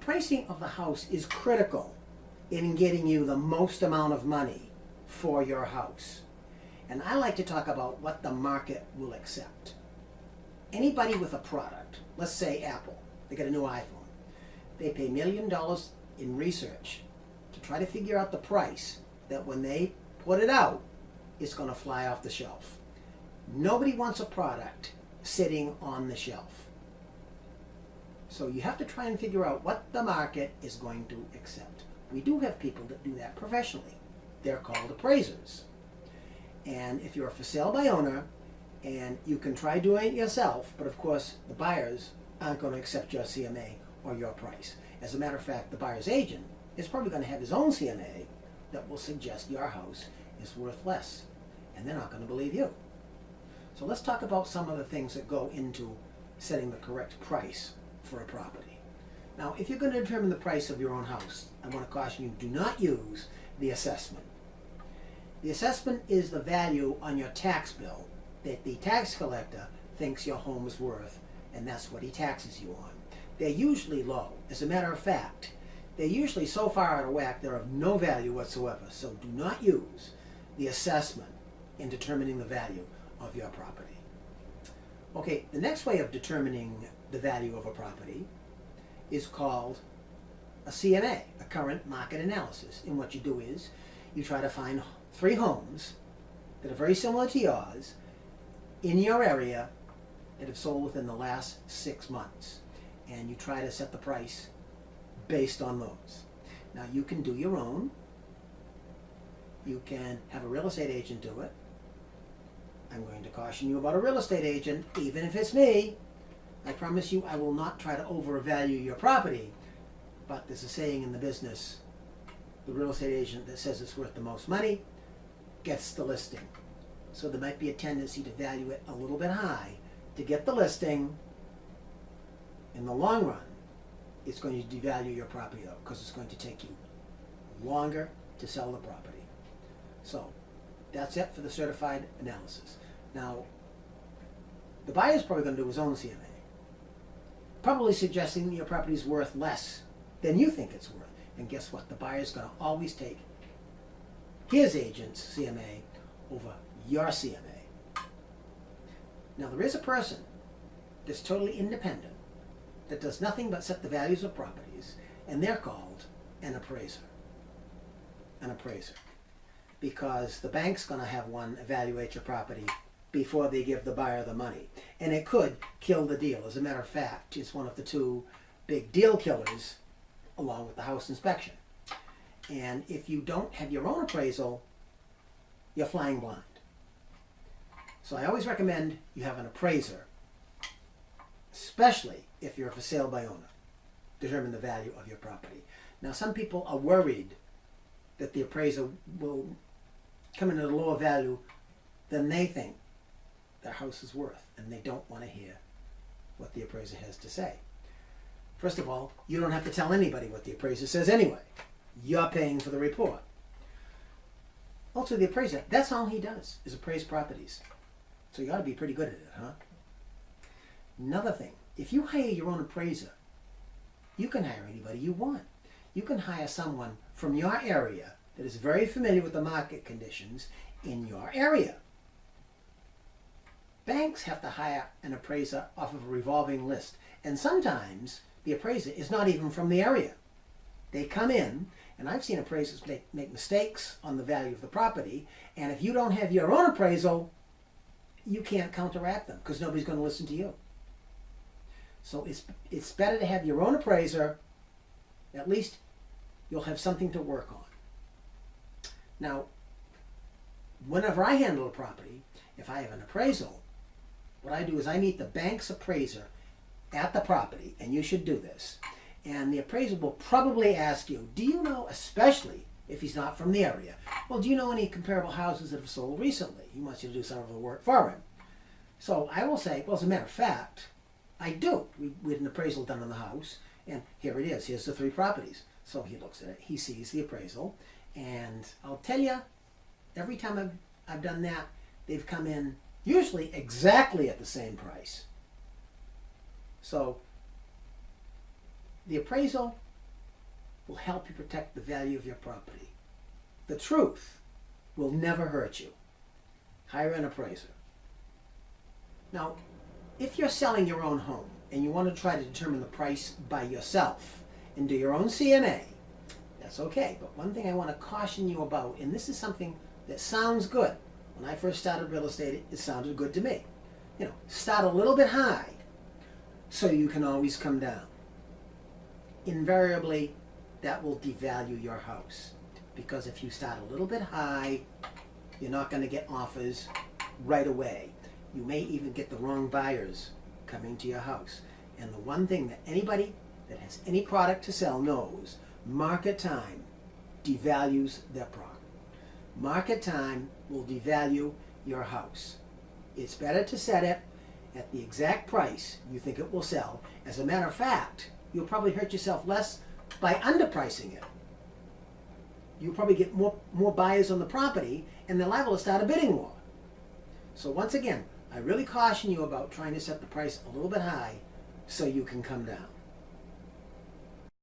pricing of the house is critical in getting you the most amount of money for your house. And I like to talk about what the market will accept. Anybody with a product, let's say Apple, they get a new iPhone. They pay $1 million in research to try to figure out the price that when they put it out, it's going to fly off the shelf. Nobody wants a product sitting on the shelf. So you have to try and figure out what the market is going to accept. We do have people that do that professionally. They're called appraisers. And if you're a for sale by owner, and you can try doing it yourself, but of course the buyers aren't going to accept your CMA or your price. As a matter of fact, the buyer's agent is probably going to have his own CMA that will suggest your house is worth less, and they're not going to believe you. So let's talk about some of the things that go into setting the correct price for a property. Now, if you're going to determine the price of your own house, I want to caution you, do not use the assessment. The assessment is the value on your tax bill that the tax collector thinks your home is worth, and that's what he taxes you on. They're usually low. As a matter of fact, they're usually so far out of whack they're of no value whatsoever. So do not use the assessment in determining the value of your property. Okay, the next way of determining the value of a property is called a CMA, a current market analysis. And what you do is you try to find 3 homes that are very similar to yours in your area that have sold within the last 6 months. And you try to set the price based on those. Now you can do your own. You can have a real estate agent do it. I'm going to caution you about a real estate agent, even if it's me. I promise you I will not try to overvalue your property, but there's a saying in the business, the real estate agent that says it's worth the most money gets the listing. So there might be a tendency to value it a little bit high to get the listing. In the long run, it's going to devalue your property though, because it's going to take you longer to sell the property. So that's it for the certified analysis. Now, the buyer's probably going to do his own CMA, probably suggesting your property is worth less than you think it's worth. And guess what? The buyer's going to always take his agent's CMA over your CMA. Now, there is a person that's totally independent that does nothing but set the values of properties, and they're called an appraiser. An appraiser. Because the bank's going to have one evaluate your property before they give the buyer the money. And it could kill the deal. As a matter of fact, it's one of the 2 big deal killers along with the house inspection. And if you don't have your own appraisal, you're flying blind. So I always recommend you have an appraiser, especially if you're for sale by owner, determine the value of your property. Now, some people are worried that the appraiser will come in at a lower value than they think their house is worth, and they don't want to hear what the appraiser has to say. First of all, you don't have to tell anybody what the appraiser says anyway. You're paying for the report. Also, the appraiser, that's all he does, is appraise properties. So you ought to be pretty good at it, huh? Another thing, if you hire your own appraiser, you can hire anybody you want. You can hire someone from your area that is very familiar with the market conditions in your area. Banks have to hire an appraiser off of a revolving list. And sometimes the appraiser is not even from the area. They come in, and I've seen appraisers make mistakes on the value of the property, and if you don't have your own appraisal, you can't counteract them because nobody's going to listen to you. So it's better to have your own appraiser. At least you'll have something to work on. Now, whenever I handle a property, if I have an appraisal, what I do is I meet the bank's appraiser at the property, and you should do this. And the appraiser will probably ask you, do you know, especially if he's not from the area, well, do you know any comparable houses that have sold recently? He wants you to do some of the work for him. So I will say, well, as a matter of fact, I do. We had an appraisal done on the house, and here it is. Here's the 3 properties. So he looks at it, he sees the appraisal, and I'll tell you, every time I've done that, they've come in usually exactly at the same price. So the appraisal will help you protect the value of your property. The truth will never hurt you. Hire an appraiser. Now, if you're selling your own home and you want to try to determine the price by yourself and do your own CMA, that's okay. But one thing I want to caution you about, and this is something that sounds good. When I first started real estate, it sounded good to me. Start a little bit high so you can always come down. Invariably, that will devalue your house. Because if you start a little bit high, you're not going to get offers right away. You may even get the wrong buyers coming to your house. And the one thing that anybody that has any product to sell knows, market time devalues their product. Market time will devalue your house. It's better to set it at the exact price you think it will sell. As a matter of fact, you'll probably hurt yourself less by underpricing it. You'll probably get more buyers on the property, and they're liable to start a bidding war. So once again, I really caution you about trying to set the price a little bit high so you can come down.